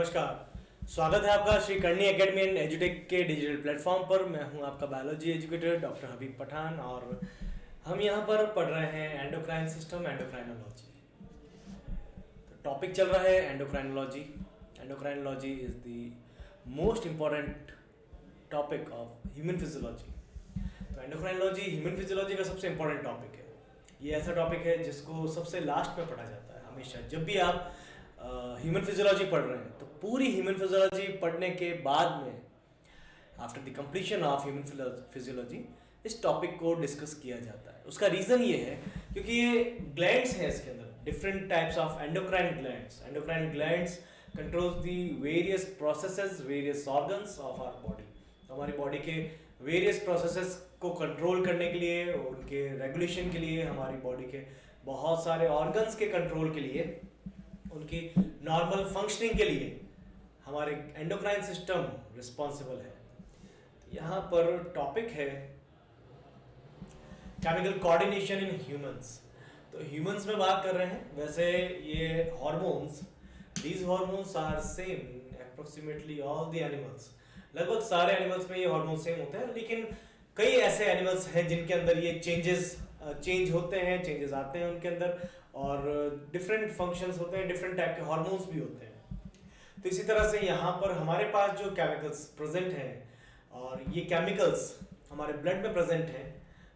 नमस्कार। स्वागत है आपका श्री करनी एकेडमी एंड एजुटेक के डिजिटल प्लेटफॉर्म पर। मैं हूं आपका बायोलॉजी एजुकेटर डॉक्टर हबीब पठान और हम यहां पर पढ़ रहे हैं एंडोक्राइन सिस्टम, एंडोक्राइनोलॉजी। तो टॉपिक चल रहा है endocrinology. Endocrinology is the most important topic of human physiology. तो एंडोक्राइनोलॉजी ह्यूमन फिजियोलॉजी का सबसे इम्पॉर्टेंट टॉपिक है। ये ऐसा टॉपिक है जिसको सबसे लास्ट में पढ़ा जाता है हमेशा। जब भी आप ह्यूमन फिजियोलॉजी पढ़ रहे हैं तो पूरी ह्यूमन फिजियोलॉजी पढ़ने के बाद में after the completion of human physiology इस टॉपिक को डिस्कस किया जाता है। उसका रीज़न ये है क्योंकि ये ग्लैंड्स हैं, इसके अंदर different types of endocrine glands. Endocrine glands controls the various processes, various organs of our body. हमारी बॉडी के वेरियस प्रोसेसेस को कंट्रोल करने के लिए, उनके रेगुलेशन के लिए, हमारी बॉडी के बहुत सारे ऑर्गन्स के कंट्रोल के लिए, उनकी नॉर्मल फंक्शनिंग के लिए हमारे एंडोक्राइन सिस्टम रिस्पॉन्सिबल है। तो यहाँ पर टॉपिक है केमिकल कोऑर्डिनेशन इन ह्यूमंस। तो ह्यूमंस में बात कर रहे हैं। वैसे ये hormones, these hormones are same in approximately all the animals. लगभग सारे एनिमल्स में ये हार्मोन सेम होते हैं, लेकिन कई ऐसे एनिमल्स हैं जिनके अंदर ये चेंज होते हैं, चेंजेस आते हैं उनके अंदर, और डिफरेंट फंक्शंस होते हैं, डिफरेंट टाइप के हार्मोन्स भी होते हैं। तो इसी तरह से यहाँ पर हमारे पास जो केमिकल्स प्रेजेंट हैं, और ये केमिकल्स हमारे ब्लड में प्रेजेंट हैं,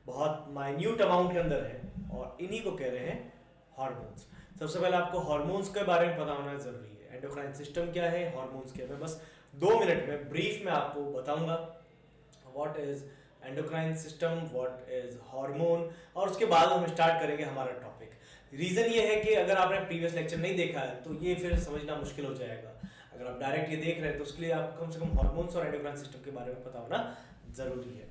बहुत माइन्यूट अमाउंट के अंदर है, और इन्हीं को कह रहे हैं हार्मोन्स। सबसे पहले आपको हार्मोन्स के बारे में पता होना जरूरी है। एंडोक्राइन सिस्टम क्या है, हार्मोन्स क्या है। मैं बस 2 मिनट में ब्रीफ में आपको बताऊंगा what is endocrine system, what is hormone, और उसके बाद हम स्टार्ट करेंगे हमारा टॉपिक। रीजन ये है कि अगर आपने प्रीवियस लेक्चर नहीं देखा है तो ये फिर समझना मुश्किल हो जाएगा। अगर आप डायरेक्ट ये देख रहे हैं तो उसके लिए आपको कम से कम हार्मोन्स और एंडोक्राइन सिस्टम के बारे में पता होना जरूरी है।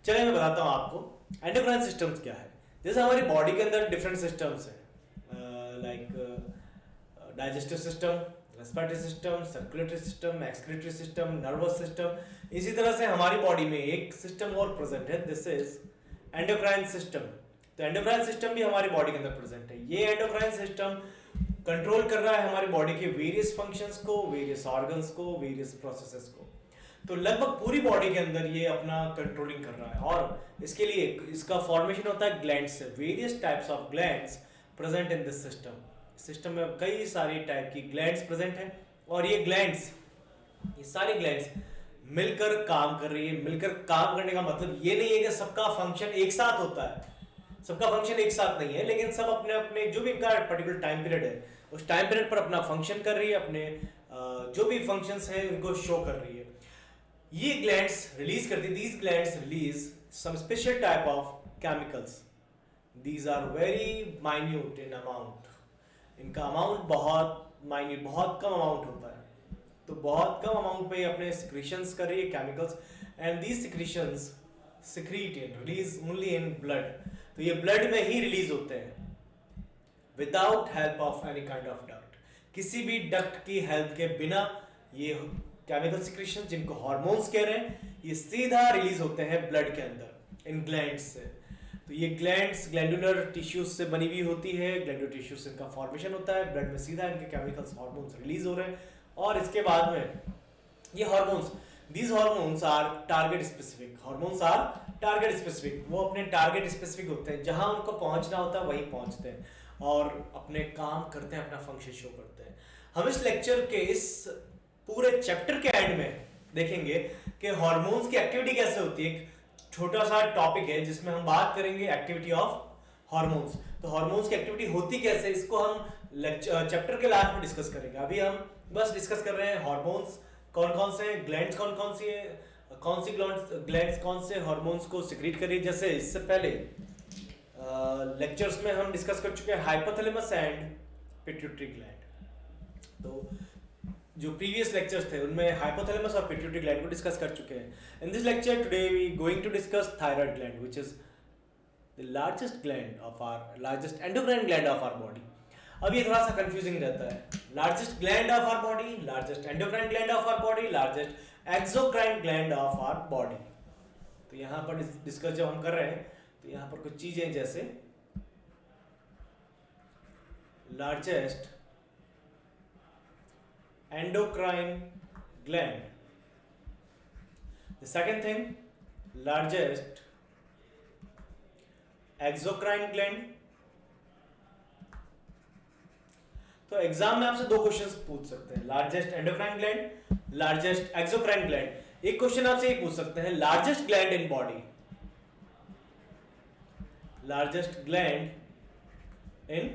चलिए मैं बताता हूँ आपको एंडोक्राइन सिस्टम्स क्या है। जैसे हमारी बॉडी के अंदर डिफरेंट सिस्टम्स हैं, like digestive system, respiratory system, circulatory system, excretory system, nervous system. इसी तरह से हमारी बॉडी में एक सिस्टम और प्रेजेंट है, दिस इज एंडोक्राइन सिस्टम। तो एंडोक्राइन सिस्टम भी हमारी बॉडी के अंदर प्रेजेंट है। ये एंडोक्राइन सिस्टम कंट्रोल कर रहा है हमारी बॉडी के वेरियस फंक्शंस को, वेरियस ऑर्गन्स को, वेरियस प्रोसेसेस को। तो लगभग पूरी बॉडी के अंदर ये अपना कंट्रोलिंग कर रहा है, और इसके लिए इसका फॉर्मेशन होता है ग्लैंड से। Various types of glands present in this system में कई सारी टाइप की ग्लैंड्स प्रेजेंट हैं, और ये सारे ग्लैंड्स मिलकर काम कर रही है। मिलकर काम करने का मतलब ये नहीं है कि सबका फंक्शन एक साथ होता है, सबका फंक्शन एक साथ नहीं है, लेकिन सब अपने अपने जो भी इनका पर्टिकुलर टाइम पीरियड है उस टाइम पीरियड पर अपना फंक्शन कर रही है, अपने जो भी फंक्शंस हैं उनको शो कर रही है। ये ग्लैंड्स रिलीज करती है, these glands release some special type of chemicals. These are very minute in amount. इनका अमाउंट बहुत माइन्यूट, बहुत कम अमाउंट होता है। तो बहुत कम अमाउंट में अपने सिक्रीशंस कर रही है chemicals, and these secretions secrete in release only in blood. तो ये ब्लड में ही रिलीज होते हैं without help of any kind of duct. किसी भी डक्ट की हेल्प के बिना ये केमिकल सिक्रीशन, जिनको हार्मोन्स कह रहे हैं, ये सीधा रिलीज होते हैं ब्लड के अंदर इन ग्लैंड्स से। तो ये ग्लैंड्स ग्लैंडुलर टिश्यूज से बनी हुई होती है। ग्लैंडुलर टिश्यूज से इनका फॉर्मेशन होता है, ब्लड में सीधा इनके केमिकल्स हार्मोन्स रिलीज हो रहे हैं, और इसके बाद में ये hormones, these hormones are target specific. Hormones are target specific. वो अपने टारगेट स्पेसिफिक होते हैं, जहां उनको पहुंचना होता है वहीं पहुंचते हैं और अपने काम करते हैं, अपना फंक्शन शो करते हैं। हम इस लेक्चर के इस पूरे चैप्टर के एंड में देखेंगे कि हार्मोन्स की एक्टिविटी कैसे होती है। एक छोटा सा टॉपिक है जिसमें हम बात करेंगे एक्टिविटी ऑफ हार्मोन्स। तो हार्मोन्स की एक्टिविटी होती कैसे, इसको हम चैप्टर के लास्ट में डिस्कस करेंगे। अभी हम बस डिस्कस कर रहे हैं हार्मोन्स कौन कौन से, ग्लैंड्स कौन कौन सी है, कौन सी ग्लैंड्स कौन से हार्मोन्स को सिक्रीट करी। जैसे इससे पहले लेक्चर्स में हम डिस्कस कर चुके हैं हाइपोथैलेमस एंड पिट्यूटरी ग्लैंड। तो जो प्रीवियस लेक्चर्स थे उनमें हाइपोथैलेमस और पिट्यूटरी ग्लैंड को डिस्कस कर चुके हैं। In this lecture today we going to discuss thyroid gland, which is the largest endocrine gland of our body. अब ये थोड़ा सा कंफ्यूजिंग रहता है। Largest gland of our body, largest endocrine gland of our body, largest exocrine gland of our body. तो यहाँ पर discuss जब हम कर रहे हैं तो यहाँ पर कुछ चीजें जैसे largest endocrine gland. The second thing, largest exocrine gland. तो एग्जाम में आपसे दो क्वेश्चंस पूछ सकते हैं, largest endocrine gland, largest exocrine gland. एक क्वेश्चन आपसे ये पूछ सकते हैं, largest gland in body, largest gland in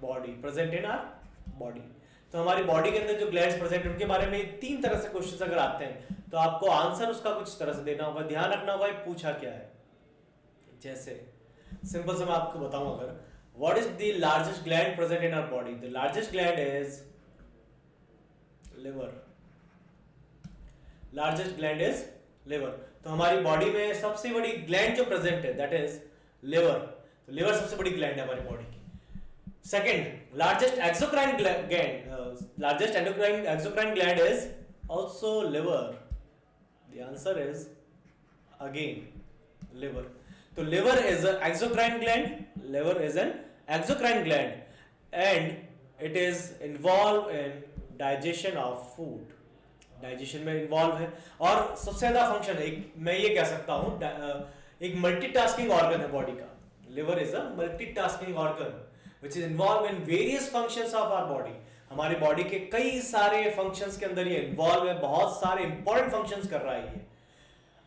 body present in our body. तो हमारी बॉडी के अंदर जो ग्लैंड्स प्रेजेंट हैं उनके बारे में तीन तरह से क्वेश्चंस अगर आते हैं तो आपको आंसर उसका कुछ तरह से देना होगा, ध्यान रखना होगा पूछा क्या है। जैसे सिंपल से मैं आपको बताऊं, अगर what is the largest gland present in our body? The largest gland is liver. Largest gland is liver. तो हमारी बॉडी में सबसे बड़ी ग्लैंड जो प्रेजेंट है दैट इज लिवर। तो लिवर सबसे बड़ी ग्लैंड है हमारी बॉडी की। Second, largest exocrine gland, largest endocrine exocrine gland is also liver. The answer is again liver. तो liver is a exocrine gland, liver is an exocrine gland and it is involved in digestion of food. Digestion में involve है और सबसे ज्यादा function है, मैं ये कह सकता हूँ एक मल्टीटास्किंग ऑर्गन है बॉडी का। Liver is a multitasking organ which is involved in various functions of our body. हमारी बॉडी के कई सारे फंक्शंस के अंदर ये इन्वॉल्व है, बहुत सारे इंपॉर्टेंट फंक्शंस कर रहा है ये।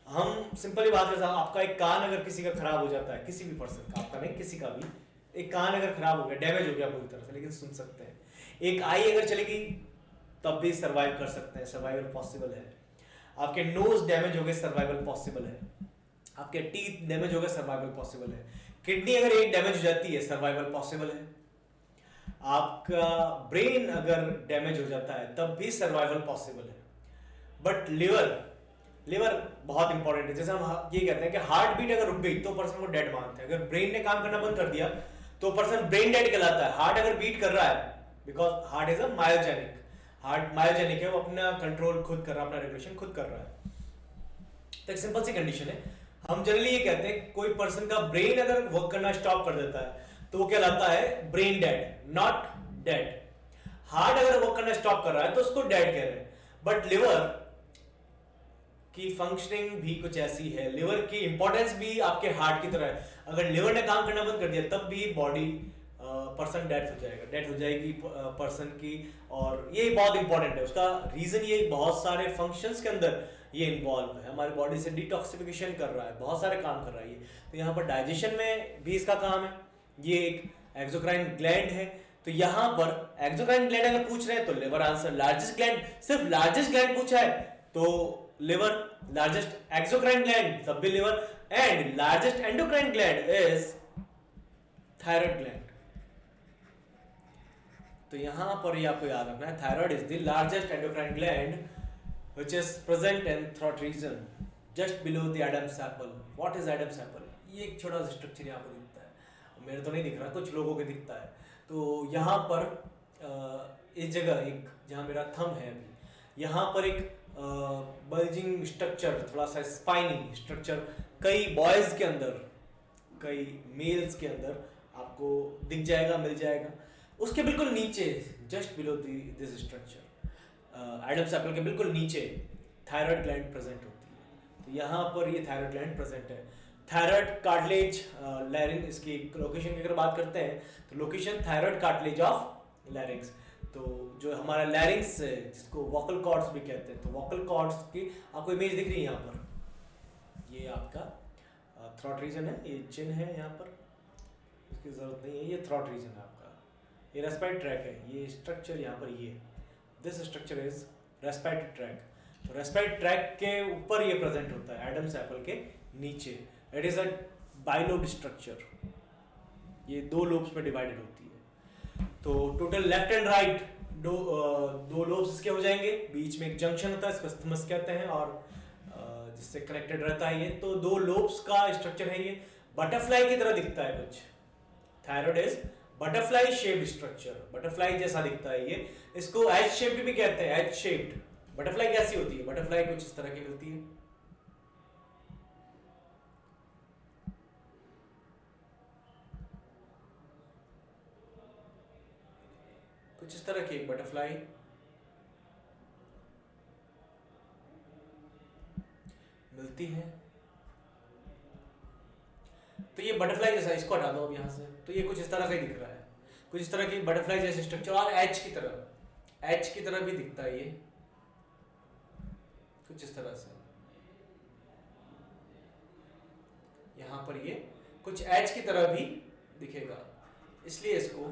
हम सिंपली बात करते हैं, आपका एक कान अगर किसी का खराब हो जाता है, किसी भी पर्सन का, आपका नहीं किसी का भी, एक कान अगर खराब हो गया, डैमेज हो गया पूरी तरह से, लेकिन सुन सकते हैं। एक आई अगर चलेगी तब भी सर्वाइव कर सकते हैं, सर्वाइवल पॉसिबल है। आपके नोज डैमेज हो गए, सर्वाइवल पॉसिबल है। आपके टीथ डैमेज हो गए, सर्वाइवल पॉसिबल है। किडनी अगर एक डैमेज हो जाती है, सर्वाइवल पॉसिबल है। आपका ब्रेन अगर डैमेज हो जाता है तब भी सर्वाइवल पॉसिबल है। बट लिवर बहुत इंपॉर्टेंट है। जैसे हम ये कहते हैं कि हार्ट बीट अगर रुक गई तो पर्सन को डेड मानते हैं। अगर ब्रेन ने काम करना बंद कर दिया तो पर्सन ब्रेन डेड कहलाता है। हार्ट अगर बीट कर रहा है, because heart is a myogenic, heart myogenic है, वो अपना कंट्रोल खुद कर रहा है, अपना रेगुलेशन खुद कर रहा है। तो एक सिंपल सी कंडीशन है, हम जनरली ये कहते हैं कोई पर्सन का ब्रेन अगर वर्क करना स्टॉप कर देता है तो वो कहलाता है brain dead, not dead. Heart अगर वर्क करना स्टॉप कर रहा है तो उसको डेड कह रहे हैं। बट लिवर की फंक्शनिंग भी कुछ ऐसी है, लिवर की इंपॉर्टेंस भी आपके हार्ट की तरह है। अगर लिवर ने काम करना बंद कर दिया तब भी बॉडी पर्सन डेथ हो जाएगी पर्सन की। और ये बहुत इंपॉर्टेंट है, उसका रीजन ये बहुत सारे फंक्शंस के अंदर ये इन्वॉल्व है, हमारी बॉडी से डिटॉक्सिफिकेशन कर रहा है, बहुत सारे काम कर रहा है ये। तो यहाँ पर डाइजेशन में भी इसका काम है। ये एक एक्सोक्राइन ग्लैंड है, तो यहाँ पर एक्सोक्राइन ग्लैंड अगर पूछ रहे हैं तो लिवर आंसर। लार्जेस्ट ग्लैंड, सिर्फ लार्जेस्ट ग्लैंड पूछा है तो लिवर, लार्जेस्ट एक्सोक्राइन ग्लैंड तब भी liver, and largest endocrine gland is thyroid gland. तो यहां पर ये आपको याद रखना है, thyroid is the largest endocrine gland which is present in throat region just below the Adam's apple. What is Adam's apple? ये एक छोटा सा स्ट्रक्चर यहाँ पर दिखता है, मेरे तो नहीं दिख रहा, कुछ लोगों को दिखता है। तो यहाँ पर इस जगह एक, जहाँ मेरा थंब है अभी, यहाँ पर एक बल्जिंग स्ट्रक्चर, थोड़ा सा स्पाइनी स्ट्रक्चर कई बॉयज के अंदर, कई मेल्स के अंदर आपको दिख जाएगा, मिल जाएगा। उसके बिल्कुल नीचे, just below this structure, Adam's apple के बिल्कुल नीचे थायराइड ग्लैंड प्रेजेंट होती है। तो यहाँ पर ये थायराइड ग्लैंड प्रेजेंट है। थायराइड कार्टिलेज लैरिंग, इसकी लोकेशन की अगर बात करते हैं तो लोकेशन थायराइड कार्टिलेज ऑफ लैरिंग्स। तो जो हमारा लैरिंग्स है जिसको वोकल कॉर्ड्स भी कहते हैं, तो वोकल कॉर्ड्स की आपको इमेज दिख रही है यहाँ पर। ये आपका थ्रॉट रीजन है, ये चिन है, यहाँ पर इसकी जरूरत नहीं है, ये थ्रॉट रीजन है आपका। ये रेस्पिरेटरी ट्रैक है, ये स्ट्रक्चर यहाँ पर, ये this structure is respiratory tract. तो रेस्पिरेटरी ट्रैक के ऊपर ये प्रेजेंट होता है, एडम्स एप्पल के नीचे। It is a bilobe structure, ये दो लोब्स में डिवाइडेड होती है। तो टोटल लेफ्ट एंड राइट दो लोब्स इसके हो जाएंगे, बीच में एक जंक्शन होता है, इसको स्थमस कहते हैं, और जिससे कनेक्टेड रहता है ये। तो दो लोब्स का स्ट्रक्चर है ये, बटरफ्लाई की तरह दिखता है कुछ। Thyroid is butterfly shaped structure, butterfly जैसा दिखता है ये। इसको एच शेप्ड भी कहते हैं, एच शेप्ड। बटरफ्लाई कैसी होती है? बटरफ्लाई कुछ इस तरह की मिलती है, कुछ इस तरह की एक बटरफ्लाई मिलती हैं। तो ये बटरफ्लाई जैसा, इसको हटा दो अब यहाँ से, तो ये कुछ इस तरह का ही दिख रहा है, कुछ इस तरह की बटरफ्लाई जैसे स्ट्रक्चर, और एच की तरह भी दिखता है ये कुछ इस तरह से, यहाँ पर ये कुछ एच की तरह भी दिखेगा, इसलिए इसको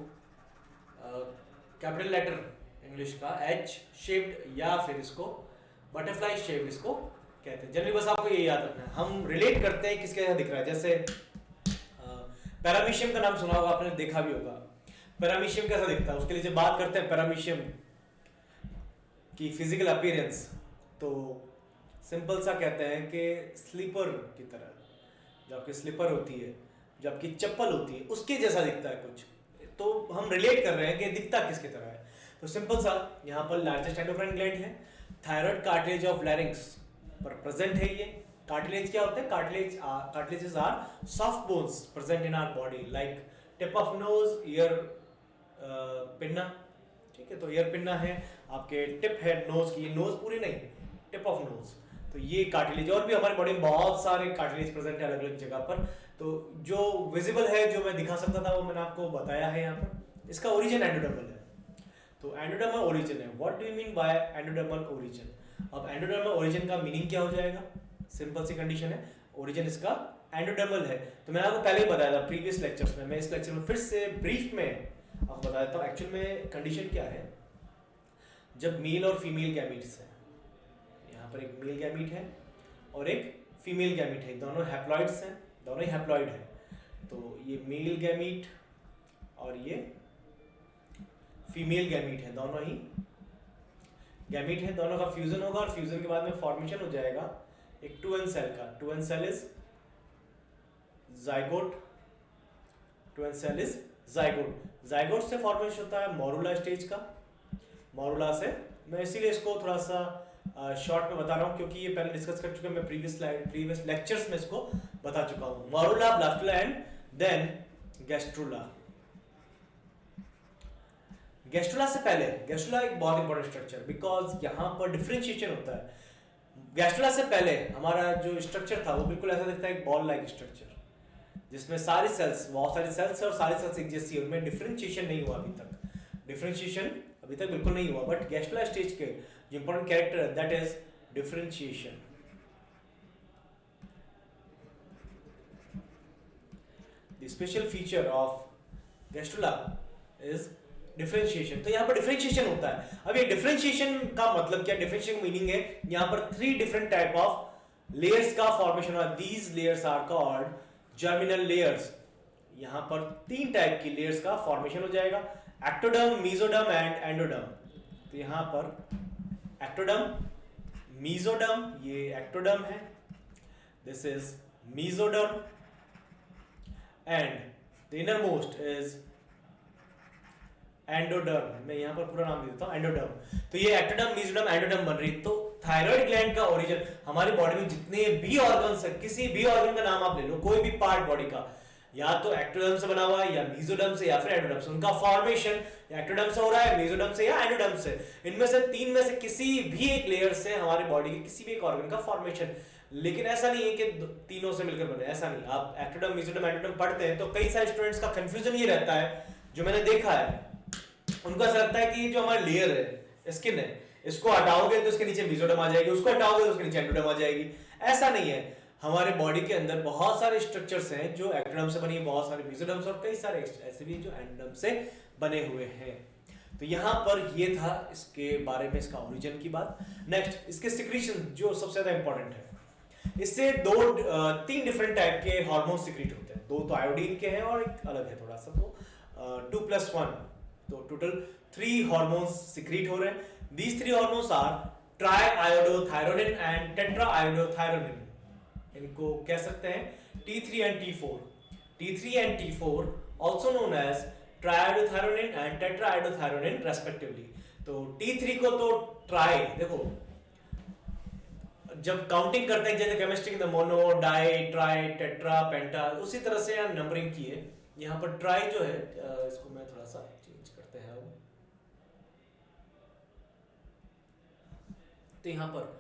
कैपिटल लेटर इंग्लिश का एच शेप्ड या फिर इसको बटरफ्लाई शेप इसको कहते हैं। जनरली बस आपको ये याद रखना है। हम रिलेट करते हैं किसके जैसा दिख रहा है, जैसे पैरामीशियम का नाम सुना होगा आपने, देखा भी होगा पैरामीशियम कैसा दिखता है। उसके लिए जब बात करते हैं पैरामीशियम की फिजिकल अपीयरेंस, तो सिंपल सा कहते हैं कि स्लीपर की तरह, जो आपकी स्लीपर होती है, जो आपकी चप्पल होती है, उसके जैसा दिखता है कुछ। तो हम रिलेट कर रहे हैं कि दिखता किसकी तरह है। तो सिंपल सा, यहाँ पर लार्जेस्ट एंडोक्राइन ग्लैंड है, थायराइड कार्टिलेज ऑफ लैरिंक्स पर प्रेजेंट है। ये कार्टिलेज क्या होता है, cartilages are soft bones present in our body, like tip of nose, ear pinna, ठीक है। तो ईयर पिन्ना है, आपके टिप है नोज की, नोज पूरी नहीं, टिप ऑफ नोज। तो ये कार्टिलेज, और भी हमारे बॉडी में बहुत सारे कार्टिलेज प्रेजेंट है अलग अलग जगह पर। तो जो विजिबल है, जो मैं दिखा सकता था, वो मैंने आपको बताया है यहाँ पर। इसका ओरिजिन एंडोडर्मल है। तो एंडोडर्मल ओरिजिन है। What do you mean bye endodermal origin? अब एंडोडर्मल ओरिजिन का मीनिंग क्या हो जाएगा? सिंपल सी कंडीशन है, ओरिजिन इसका एंडोडर्मल है। तो मैंने आपको पहले ही बताया था प्रीवियस लेक्चर्स में, मैं इस लेक्चर में फिर से ब्रीफ में आपको बता देता हूँ। एक्चुअल में कंडीशन क्या है, जब मेल और फीमेल गैमीट्स हैं, यहाँ पर एक मेल गैमीट है और एक फीमेल गैमीट है, दोनों हैप्लॉइड्स हैं, दोनों ही हैप्लॉइड हैं। तो ये मेल गैमीट और ये फीमेल गैमीट है, दोनों ही गैमीट है, दोनों का फ्यूजन होगा और फ्यूजन के बाद में फॉर्मेशन हो जाएगा एक 2n सेल का। 2n cell is zygote, 2n cell is zygote. Zygote से फॉर्मेशन होता है मोरुला स्टेज का, मोरुला से। मैं इसीलिए इसको थोड़ा सा शॉर्ट में बता रहा हूँ, क्योंकि ये पहले डिस्कस कर चुके हैं मैं प्रीवियस लेक्चर्स में, इसको बता चुका हूँ। Morula, blastula and then gastrula. Gastrula से पहले, गैस्ट्रुला एक बहुत इंपॉर्टेंट स्ट्रक्चर, बिकॉज यहाँ पर डिफरेंशिएशन होता है। गैस्ट्रुला से पहले हमारा जो स्ट्रक्चर था वो बिल्कुल ऐसा दिखता है, एक बॉल लाइक स्ट्रक्चर, जिसमें सारी सेल्स, बहुत सारी सेल्स और सारी सेल्स एक जैसी है, उनमें डिफरेंशिएशन नहीं हुआ अभी तक, डिफरेंशिएशन अभी तक बिल्कुल नहीं हुआ। बट गैस्ट्रुला स्टेज के जो इंपॉर्टेंट कैरेक्टर है, that is differentiation. The special feature of gastrula is differentiation. तो यहाँ पर डिफरेंशिएशन होता है। अब ये डिफरेंशिएशन का मतलब क्या, डिफरेंशिएशन मीनिंग है यहाँ पर 3 डिफरेंट टाइप ऑफ लेयर्स का फॉर्मेशन हुआ। These layers are called germinal layers. यहाँ पर 3 टाइप की लेयर्स का फॉर्मेशन हो जाएगा, एक्टोडर्म, मेसोडर्म एंड एंडोडर्म। तो यहाँ पर एक्टोडर्म, मेसोडर्म, ये एक्टोडर्म है, this is mesoderm, and the inner most is endoderm. मैं यहाँ पर पूरा नाम दे देता हूँ, एंडोडर्म। तो ये एक्टोडर्म, मेसोडर्म, एंडोडर्म बन रही। तो थायराइड ग्लैंड का ओरिजिन, हमारी बॉडी में जितने भी ऑर्गन्स है, किसी भी ऑर्गन का नाम आप ले लो, कोई भी पार्ट बॉडी का, या तो एक्टोडर्म से बना हुआ है, या मेसोडर्म से, या फिर एंडोडर्म से। उनका फॉर्मेशन एक्टोडर्म से हो रहा है, मेसोडर्म से या एंडोडर्म से। इनमें से 3 में से किसी भी एक लेयर से हमारे बॉडी के किसी भी एक ऑर्गन का फॉर्मेशन। लेकिन ऐसा नहीं है कि तीनों से मिलकर बने, ऐसा नहीं। आप एक्टोडर्म, मेसोडर्म, एंडोडर्म पढ़ते हैं तो कई सारे स्टूडेंट्स का कंफ्यूजन ये रहता है, जो मैंने देखा है, उनको ऐसा लगता है कि ये जो हमारा लेयर है, स्किन है, इसको हटाओगे तो इसके नीचे मेसोडर्म आ जाएगी, उसको हटाओगे तो उसके नीचे एंडोडर्म आ जाएगी। ऐसा नहीं है। हमारे बॉडी के अंदर बहुत सारे स्ट्रक्चर्स हैं जो एक्टोडर्म से बनी है, बहुत सारे मेसोडर्म से, और कई सारे ऐसे भी जो एंडोडर्म से बने हुए हैं। तो यहाँ पर ये था इसके बारे में, इसका ओरिजिन की बात। नेक्स्ट, इसके सिक्रीशन जो सबसे ज्यादा इंपॉर्टेंट है। इससे 3 डिफरेंट टाइप के हार्मोन सिक्रीट होते हैं। 2 तो आयोडीन के हैं और एक अलग है थोड़ा सा, तो 2+1, तो टोटल 3 हार्मोन्स सिक्रीट हो रहे हैं। These 3 hormones are triiodothyronine and tetraiodothyronine. इनको कह सकते हैं T3 and T4। T3 and T4 also known as triiodothyronine and tetraiodothyronine respectively. तो T3 को तो ट्राई, देखो जब काउंटिंग करते हैं जैसे केमिस्ट्री के मोनो, डाई, ट्राई, टेट्रा, पेंटा, उसी तरह से यहाँ नंबरिंग की है। यहाँ पर ट्राई जो है, इसको मैं थोड़ा सा चेंज करते हैं। तो यहाँ पर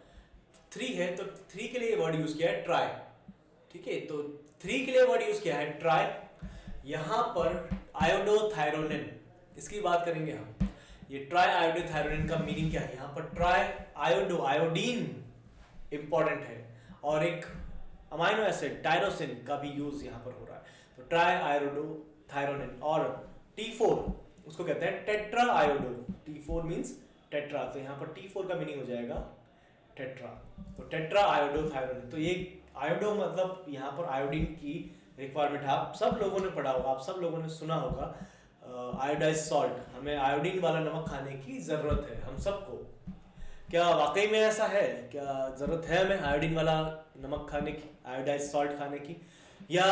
3 है तो 3 के लिए वर्ड यूज किया है ट्राई, ठीक है, तो 3 के लिए वर्ड यूज किया है ट्राई। यहाँ पर आयोडोथायरोनिन, इसकी बात करेंगे हम। ये ट्राई आयोडोथायरोनिन का मीनिंग क्या है? यहाँ पर ट्राई आयोडो, आयोडीन इंपॉर्टेंट है, और एक अमाइनो एसिड टायरोसिन का भी यूज यहाँ पर हो रहा है। तो ट्राई आयोडोथायरोनिन, और T4 उसको कहते हैं tetra iodo. T4 means tetra, तो यहाँ पर T4 का मीनिंग हो जाएगा टेट्रा। तो टेट्रा आयोडोथायरोनिन, तो ये आयोडो मतलब यहाँ पर आयोडीन की रिक्वायरमेंट है। आप सब लोगों ने पढ़ा होगा, आप सब लोगों ने सुना होगा आयोडाइज सॉल्ट, हमें आयोडीन वाला नमक खाने की ज़रूरत है हम सबको। क्या वाकई में ऐसा है? क्या ज़रूरत है हमें आयोडीन वाला नमक खाने की, आयोडाइज सॉल्ट खाने की, या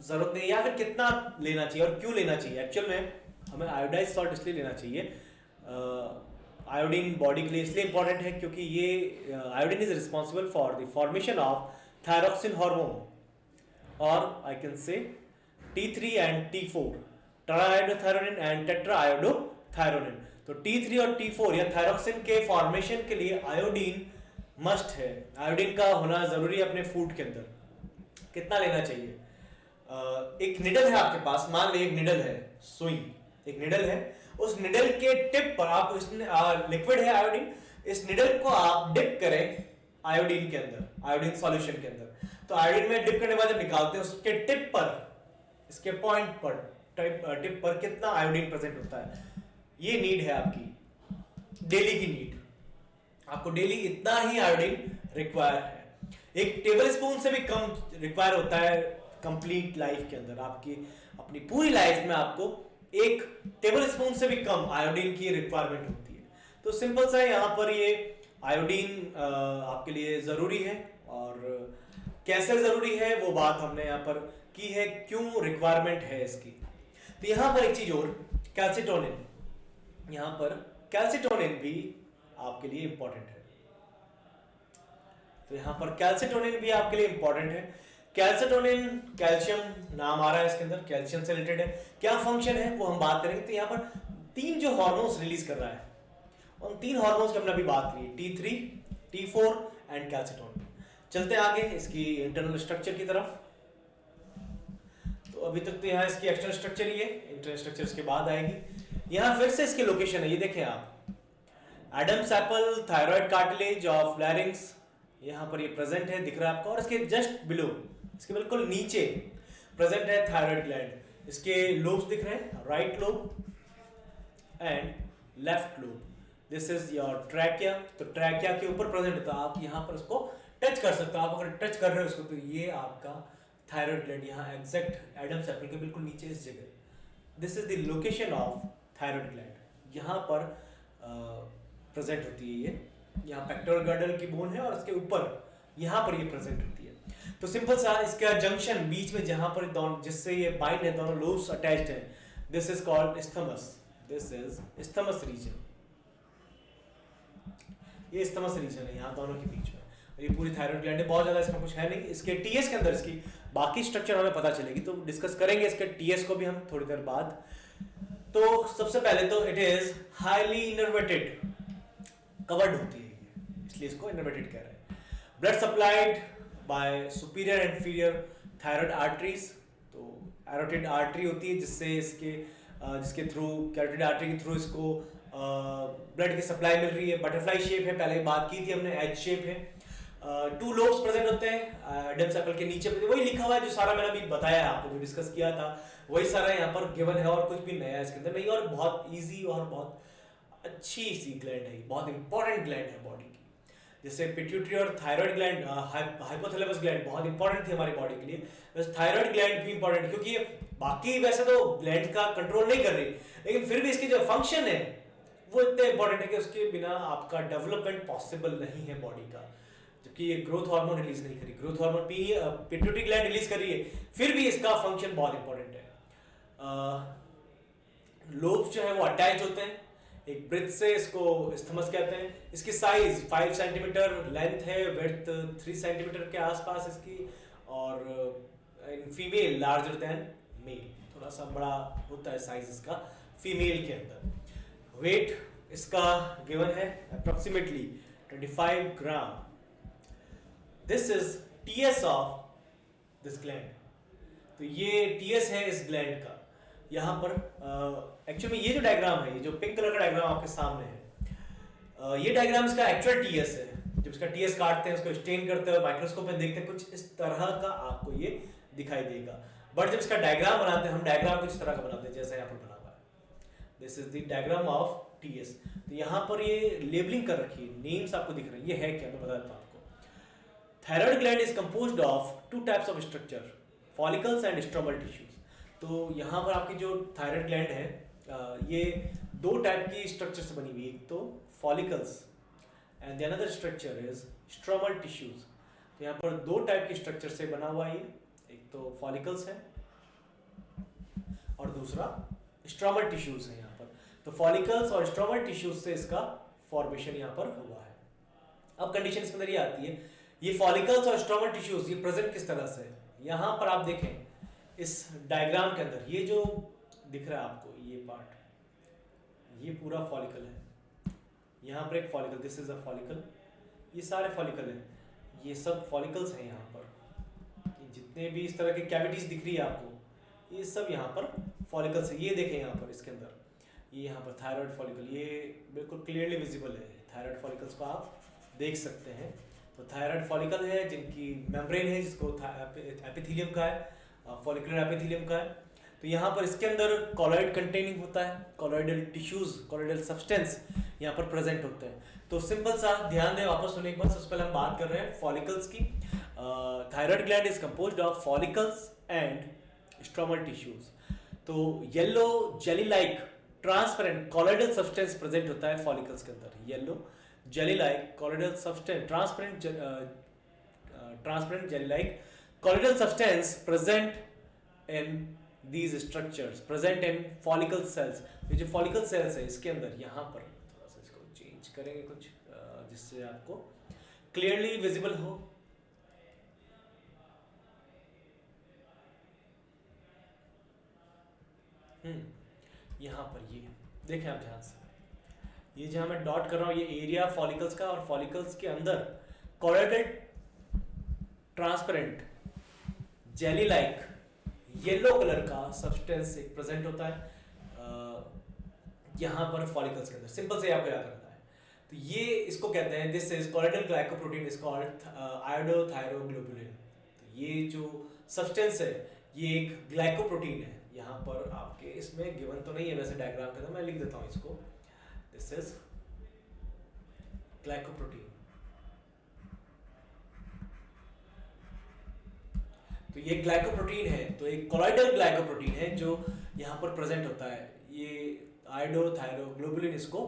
ज़रूरत नहीं, या फिर कितना लेना चाहिए और क्यों लेना चाहिए? एक्चुअल में हमें आयोडाइज सॉल्ट इसलिए लेना चाहिए, आयोडीन बॉडी के लिए इसलिए इंपॉर्टेंट है क्योंकि ये iodine is responsible for the formation of thyroxine hormone, और I can say T3 and T4, ट्राइआयोडोथायरोनिन and tetraiodothyronine. तो T3 और T4 या थायरॉक्सिन के फॉर्मेशन के लिए आयोडीन मस्ट है, आयोडीन का होना जरूरी है अपने फूड के अंदर। कितना लेना चाहिए? एक निडल है आपके पास, मान ली एक निडल है, सुई, एक निडल है, उस निडल के टिप पर आप लिक्विड है आयोडीन, इस निडल को आप डिप करें आयोडीन के अंदर, आयोडीन सॉल्यूशन के अंदर। तो आयोडीन में डिप करने के बाद जब निकालते हैं उसके टिप पर, इसके पॉइंट पर, टिप पर कितना आयोडीन प्रेजेंट होता है, ये नीड है आपकी डेली की नीड। आपको डेली इतना ही आयोडीन रिक्वायर है, एक टेबल स्पून से भी कम रिक्वायर होता है कंप्लीट लाइफ के अंदर। आपकी अपनी पूरी लाइफ में आपको एक टेबल स्पून से भी कम आयोडीन की रिक्वायरमेंट होती है। तो सिंपल सा है, यहाँ पर ये आयोडीन आपके लिए जरूरी है, और कैसे जरूरी है वो बात हमने यहाँ पर की है, क्यों रिक्वायरमेंट है इसकी। तो यहाँ पर एक चीज और, कैल्सिटोनिन, यहाँ पर कैल्सिटोनिन भी आपके लिए इंपॉर्टेंट है। तो यहाँ पर कैल्सिटोनिन भी आपके लिए इंपॉर्टेंट है। कैल्सिटोनिन, कैल्शियम नाम आ रहा है इसके अंदर, कैल्शियम से रिलेटेड है। क्या फंक्शन है वो हम बात करेंगे। तो यहाँ पर 3 जो हार्मोन्स रिलीज कर रहा है, उन 3 हार्मोन्स की हमने अभी बात की, T3, T4 एंड कैल्सिटोनिन। चलते हैं आगे इसकी इंटरनल स्ट्रक्चर की तरफ। तो अभी तक तो यहाँ इसकी एक्सटर्नल स्ट्रक्चर ही है, इंटरनल स्ट्रक्चर इसके बाद आएगी। यहाँ फिर से इसकी लोकेशन है, ये देखें आप, Adam's apple, thyroid cartilage of larynx, यहाँ पर ये प्रेजेंट है, दिख रहा है आपको, और इसके जस्ट बिलो, इसके बिल्कुल नीचे प्रेजेंट है थायराइड ग्लैंड। इसके लोब्स दिख रहे हैं, right lobe and left lobe. This is your trachea. तो ट्रैकिया के ऊपर प्रेजेंट है, तो आप यहाँ पर उसको टच कर सकते हो। आप अगर टच कर रहे हो उसको, तो ये आपका थायराइड ग्लैंड यहाँ एग्जैक्ट एडम्स एप्पल के बिल्कुल नीचे इस जगह, this is the location of thyroid gland, यहाँ पर प्रेजेंट होती है ये। यहाँ पेक्टोरल गर्डल की बोन है, और इसके ऊपर यहाँ पर ये प्रेजेंट होती है। तो सिंपल सा इसका जंक्शन बीच में जहाँ पर दोनों, जिससे ये बाइंड है, दोनों लोब्स अटैच्ड हैं, this is called isthmus, this is isthmus region. ये isthmus रीजन है यहाँ दोनों के बीच में। ये पूरी थायराइड ग्लैंड है, बहुत ज्यादा इसमें कुछ है नहीं। इसके टीएस के अंदर इसकी बाकी स्ट्रक्चर हमें पता चलेगी, तो डिस्कस करेंगे इसके टीएस को भी हम थोड़ी देर बाद। तो सबसे पहले तो it is highly innervated, covered होती है ये, इसलिए इसको इनर्वेटेड कह रहे हैं। Blood supplied by superior and inferior thyroid arteries. तो एरोटिड आर्टरी होती है जिससे जिसके थ्रू, कैरोटिड आर्टरी के थ्रू इसको ब्लड की सप्लाई मिल रही है। बटरफ्लाई शेप है, पहले बात की थी हमने, एच शेप है। 2 लोब्स प्रेजेंट होते हैं एडम्स एप्पल के नीचे, वही लिखा हुआ है जो सारा मैंने अभी बताया आपको, जो डिस्कस किया था वही सारा यहाँ पर गिवन है, और कुछ भी नया इसके अंदर नहीं। और बहुत इजी और बहुत अच्छी सी ग्लैंड है, बहुत इंपॉर्टेंट ग्लैंड है बॉडी की। जैसे पिट्यूटरी और थायराइड ग्लैंड, हाइपोथैलेमस ग्लैंड बहुत इंपॉर्टेंट थी हमारी बॉडी के लिए, वैसे थायराइड ग्लैंड भी इंपॉर्टेंट, क्योंकि ये बाकी वैसे तो ग्लैंड का कंट्रोल नहीं कर रही, लेकिन फिर भी इसकी जो फंक्शन है वो इतने इंपॉर्टेंट है कि उसके बिना आपका डेवलपमेंट पॉसिबल नहीं है बॉडी का। जबकि ये ग्रोथ हार्मोन रिलीज नहीं करी, growth hormone pituitary gland release कर रही है, फिर भी इसका फंक्शन बहुत इंपॉर्टेंट है। लोब्स जो है वो अटैच होते हैं एक ब्रिज से, इसको isthmus कहते हैं। इसकी साइज 5 सेंटीमीटर लेंथ है, विड्थ 3 सेंटीमीटर के आसपास इसकी, और in female larger than male, थोड़ा सा बड़ा होता है साइज इसका फीमेल के अंदर। वेट इसका गिवन है approximately 25 gram. This is TS of this gland. तो ये टीएस है इस ग्लैंड का। यहाँ पर एक्चुअली ये जो डायग्राम है, ये जो पिंक कलर का डायग्राम आपके सामने है, ये डायग्राम इसका एक्चुअल टीएस है। जब इसका टीएस काटते हैं, उसको स्टेन करते हैं, माइक्रोस्कोप में देखते हैं, कुछ इस तरह का आपको ये दिखाई देगा। बट जब इसका डायग्राम बनाते हैं, हम डायग्राम कुछ इस तरह का बनाते हैं जैसा यहाँ पर बना हुआ है। This is the diagram of TS. तो यहाँ पर ये लेबलिंग कर रखी है, नेम्स आपको दिख रहे हैं। ये है क्या, मैं बता देता हूँ आपको। Thyroid gland is composed of two types of structure, follicles and stromal tissues. तो यहाँ पर आपकी जो थायराइड ग्लैंड है, ये दो टाइप की स्ट्रक्चर से बनी हुई है। एक तो follicles and the another structure is stromal tissues. तो यहाँ पर दो टाइप की स्ट्रक्चर से बना हुआ है। एक तो फॉलिकल्स है और दूसरा स्ट्रोमल टिश्यूज है यहाँ पर। तो फॉलिकल्स और स्ट्रोमल टिश्यूज से इसका फॉर्मेशन यहाँ पर हुआ है। अब कंडीशन इसके अंदर ये आती है, ये फॉलिकल्स और स्ट्रोमल टिश्यूज ये प्रेजेंट किस तरह से है। यहाँ पर आप देखें इस डायग्राम के अंदर ये जो दिख रहा है आपको, ये पार्ट, ये पूरा फॉलिकल है। यहाँ पर एक follicle, this is a follicle, ये सारे फॉलिकल हैं, ये सब फॉलिकल्स हैं। यहाँ पर ये जितने भी इस तरह की कैविटीज दिख रही है आपको, ये सब यहाँ पर फॉलिकल्स है। ये देखें यहाँ पर इसके अंदर, ये यहाँ पर थायराइड फॉलिकल, ये बिल्कुल क्लियरली विजिबल है। थायराइड फॉलिकल्स को आप देख सकते हैं। तो थायराइड फॉलिकल है जिनकी मेम्ब्रेन है, जिसको एपिथेलियम का है, फॉलिकुलर एपिथेलियम का है। तो यहाँ पर इसके अंदर कॉलॉइड कंटेनिंग होता है, कॉलॉइडल टिश्यूज, कॉलॉइडल सब्सटेंस यहाँ पर प्रेजेंट होते हैं। तो सिंपल सा ध्यान दें, वापस सुने एक बार। सबसे पहले हम बात कर रहे हैं फॉलिकल्स की। Thyroid gland is composed of follicles and stromal tissues. तो yellow jelly like transparent colloidal substance present होता है फॉलिकल्स के अंदर। Yellow jelly like colloidal substance, transparent jelly like colloidal substance present in these structures, present in follicle cells। ये जो follicle cells है इसके अंदर, यहाँ पर थोड़ा सा इसको चेंज करेंगे कुछ, जिससे आपको क्लियरली विजिबल हो। यहाँ पर ये देखें आप ध्यान से, ये जहाँ मैं डॉट कर रहा हूँ, ये एरिया फॉलिकल्स का, और फॉलिकल्स के अंदर colloidal transparent jelly like yellow colour का सब्सटेंस एक प्रेजेंट होता है यहाँ पर फॉलिकल्स के अंदर। सिंपल से आपको याद रखना है। तो ये इसको कहते हैं, this is colloidal glycoprotein is called iodothyroglobulin. तो ये जो सब्सटेंस है ये एक ग्लाइकोप्रोटीन है। यहाँ पर आपके इसमें गिवन तो नहीं है वैसे डायग्राम के अंदर, मैं लिख देता हूँ इसको। This is glycoprotein. तो ये ग्लाइकोप्रोटीन है, तो एक कॉलॉइडल ग्लाइकोप्रोटीन है जो यहाँ पर प्रेजेंट होता है। ये आयोडोथायरोग्लोबुलिन इसको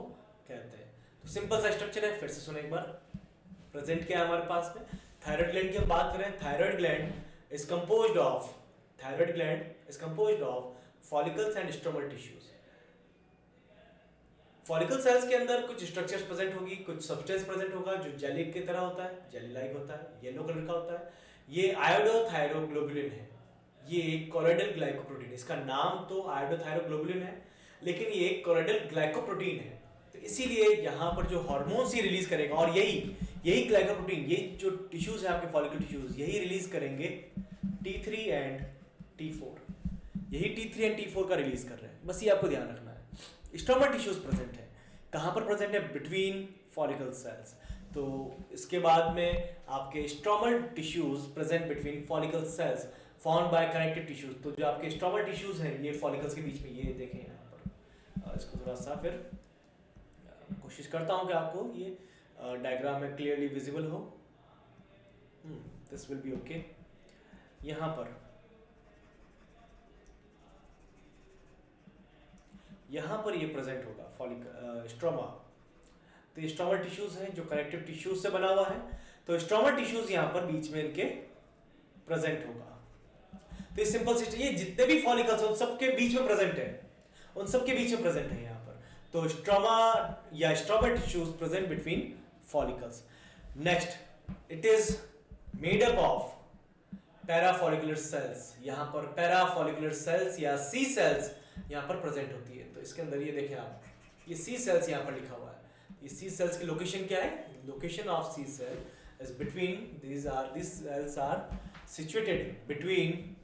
कहते हैं। तो सिंपल सा स्ट्रक्चर है, फिर से सुने एक बार। प्रेजेंट क्या है हमारे पास में, थायराइड ग्लैंड की हम बात करें। Thyroid gland is composed of follicles and stromal tissues. Follicle sales के अंदर कुछ स्ट्रक्चर्स प्रेजेंट होगी, कुछ सब्सटेंस प्रेजेंट होगा जो जेली की तरह होता है, जेली लाइक होता है, येलो कलर का होता है। ये आयोडोथायरोग्लोबुलिन है। ये एक कॉलॉइडल ग्लाइकोप्रोटीन, इसका नाम तो आयोडोथायरोग्लोबुलिन है, लेकिन ये एक कॉलॉइडल ग्लाइकोप्रोटीन है। तो इसीलिए यहाँ पर जो हार्मोन्स ही रिलीज करेगा, और यही ग्लाइकोप्रोटीन, ये जो टिश्यूज है आपके फॉलिकल टिश्यूज, यही रिलीज करेंगे T3 एंड T4। यही T3 एंड T4 का रिलीज कर रहे हैं, बस ये आपको ध्यान रखना है। स्ट्रोमल टिश्यूज प्रेजेंट है, कहाँ पर प्रेजेंट है, बिटवीन फॉलिकल सेल्स। तो इसके बाद में आपके stromal tissues present between follicle sales found by connective tissues. तो जो आपके स्ट्रोमल टिश्यूज हैं ये फॉलिकल्स के बीच में, ये देखें यहाँ पर। इसको थोड़ा सा फिर कोशिश करता हूँ कि आपको ये डायग्राम में क्लियरली विजिबल हो। This will be okay. यहाँ पर ये प्रेजेंट होगा स्ट्रोमा। तो ये स्ट्रोमल टिश्यूज हैं जो कनेक्टिव टिश्यूज से बना हुआ है। तो स्ट्रोमल टिश्यूज यहाँ पर बीच में इनके प्रेजेंट होगा। तो ये सिंपल सिस्टम, ये जितने भी फॉलिकल्स हैं उन सबके बीच में प्रेजेंट है, यहाँ पर। तो स्ट्रोमा या stromal tissues present between follicles. Next, it is made up of parafollicular cells. यहाँ पर पैराफॉलिकुलर सेल्स या सी सेल्स यहाँ पर प्रेजेंट होती है। तो इसके अंदर ये देखें आप, ये सी सेल्स यहाँ पर लिखा हुआ है। ये सी सेल्स की लोकेशन क्या है, location of C cell is between these cells are situated between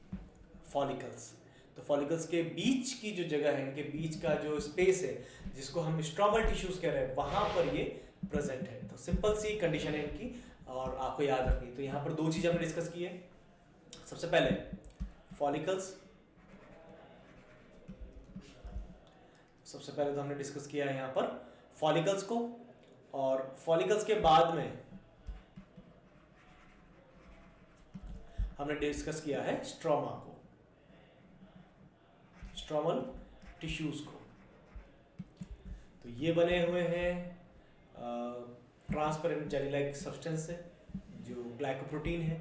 follicles. तो follicles के बीच की जो जगह है, इनके बीच का जो स्पेस है, जिसको हम स्ट्रोमल टिश्यूज कह रहे हैं, वहां पर ये प्रेजेंट है. तो सिंपल सी कंडीशन है इनकी और आपको याद रखनी. तो यहाँ पर दो चीजें हमने डिस्कस की है. सबसे पहले फॉलिकल्स, सबसे पहले तो हमने डिस्कस किया है यहाँ पर फॉलिकल्स को, और फॉलिकल्स के बाद में हमने डिस्कस किया है स्ट्रोमा को, स्ट्रोमल टिश्यूज को. तो ये बने हुए हैं ट्रांसपेरेंट जेली लाइक सब्सटेंस से, जो ग्लाइकोप्रोटीन है.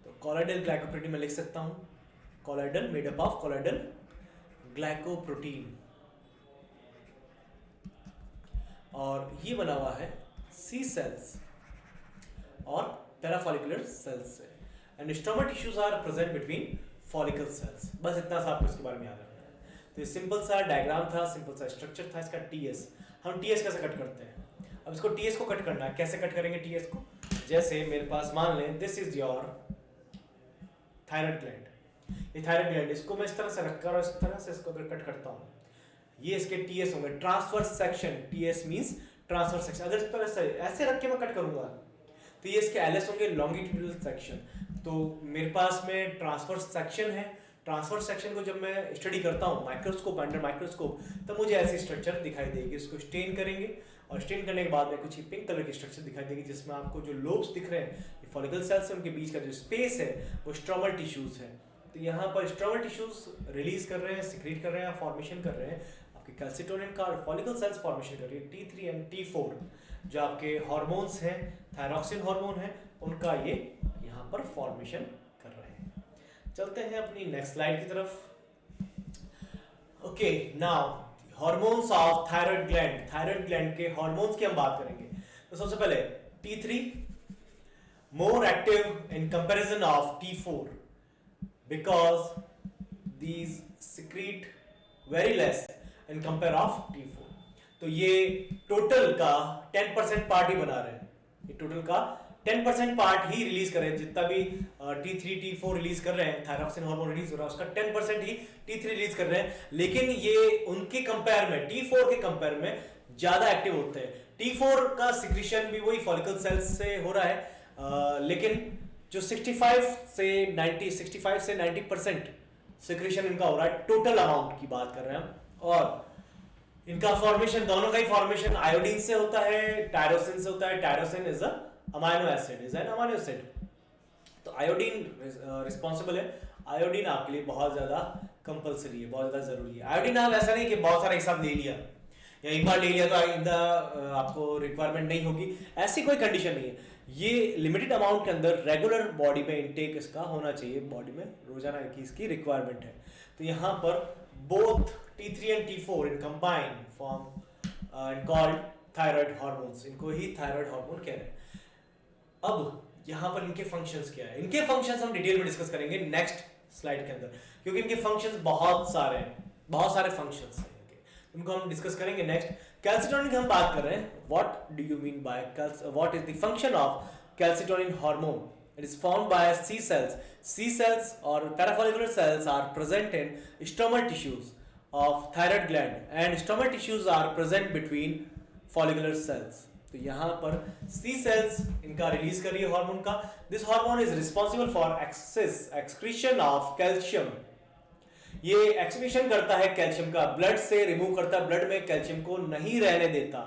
तो कॉलॉइडल ग्लाइकोप्रोटीन मैं लिख सकता हूँ, colloidal made up of colloidal glycoprotein. और ये बना हुआ है सी सेल्स और पैराफॉलिकुलर सेल्स से. And stromal tissues are present between follicle cells. बस इतना सा आपको इसके बारे में याद रखना है. तो ये सिंपल सा डायग्राम था, सिंपल सा स्ट्रक्चर था इसका. टीएस, हम टीएस कैसे कट करते हैं? अब इसको टीएस को कट करना है. कैसे कट करेंगे टीएस को? जैसे मेरे पास मान लें this is your thyroid gland. ये थायराइड ग्लैंड, इसको मैं इस तरह से रखकर और इस तरह से इसको अगर कट करता हूँ, ये इसके टीएस होंगे, transverse section. TS means transverse section. अगर इस तरह से ऐसे रख के मैं कट करूंगा तो ये इसके एलएस होंगे, लॉन्गिट्यूडिनल सेक्शन. तो मेरे पास में ट्रांसवर्स सेक्शन है. ट्रांसवर्स सेक्शन को जब मैं स्टडी करता हूँ माइक्रोस्कोप, अंडर माइक्रोस्कोप, तब मुझे ऐसी स्ट्रक्चर दिखाई देगी. इसको स्टेन करेंगे और स्टेन करने के बाद में कुछ पिंक कलर की स्ट्रक्चर दिखाई देगी, जिसमें आपको जो लोब्स दिख रहे हैं, ये फॉलिकल सेल्स है, उनके बीच का जो स्पेस है वो स्ट्रोमल टिश्यूज है. तो यहाँ पर स्ट्रोमल टिश्यूज रिलीज कर रहे हैं, सिक्रीट कर रहे हैं, फॉर्मेशन कर रहे हैं आपके कैल्सिटोनिन का. फॉलिकल सेल्स फॉर्मेशन कर रही है T3 एंड T4, जो आपके हार्मोन्स हैं, थायरॉक्सिन हार्मोन है, उनका ये यहाँ पर फॉर्मेशन कर रहे हैं. चलते हैं अपनी नेक्स्ट स्लाइड की तरफ. Okay, now hormones of thyroid gland. Thyroid gland के हार्मोन्स की हम बात करेंगे. तो सबसे पहले T3 more active in comparison of T4 because these secrete very less in compare of T4. तो ये टोटल का 10% पार्ट ही बना रहे हैं. ये टोटल का 10% पार्ट ही रिलीज कर रहे हैं. जितना भी T3 T4 रिलीज कर रहे हैं, थायरॉक्सिन हार्मोन रिलीज हो रहा है, उसका 10% ही T3 रिलीज कर रहे हैं. लेकिन ये उनके कंपेयर में, T4 के कंपेयर में ज्यादा एक्टिव होते हैं. T4 का सिक्रीशन भी वही फॉलिकल सेल्स से हो रहा है, लेकिन जो 65 से 90% सिक्रीशन इनका हो रहा है. टोटल अमाउंट की बात कर रहे हैं हम. और इनका फॉर्मेशन, दोनों का ही फॉर्मेशन आयोडीन से होता है, टायरोसिन से होता है. Tyrosine is a amino acid, is an amino acid. तो आयोडीन रिस्पॉन्सिबल है. आयोडीन आपके लिए बहुत ज्यादा कंपलसरी है, बहुत ज्यादा जरूरी है. आयोडीन आप ऐसा नहीं कि बहुत सारा एक साथ ले लिया या एक बार ले लिया तो आइंदा आपको रिक्वायरमेंट नहीं होगी, ऐसी कोई कंडीशन नहीं है. ये लिमिटेड अमाउंट के अंदर रेगुलर बॉडी में इनटेक इसका होना चाहिए, बॉडी में रोजाना की इसकी रिक्वायरमेंट है. तो यहाँ पर both T3 and T4 in combine form and called thyroid hormones. इनको ही thyroid hormone कह रहे हैं. अब यहाँ पर इनके फंक्शंस क्या है? इनके फंक्शंस हम डिटेल में डिस्कस करेंगे नेक्स्ट स्लाइड के अंदर, क्योंकि इनके फंक्शंस बहुत सारे हैं, बहुत सारे फंक्शंस हैं इनके. उनको हम डिस्कस करेंगे नेक्स्ट. कैल्सिटोनिन की हम बात कर रहे हैं. What do you mean by what is the function of calcitonin hormone? It is formed by C cells. C cells or parafollicular cells are present in stromal tissues of thyroid gland, and stromal tissues are present between follicular cells. तो यहाँ पर C cells इनका release कर रही है hormone का. This hormone is responsible for excretion of calcium. ये excretion करता है कैल्शियम का, ब्लड से रिमूव करता है, ब्लड में कैल्शियम को नहीं रहने देता.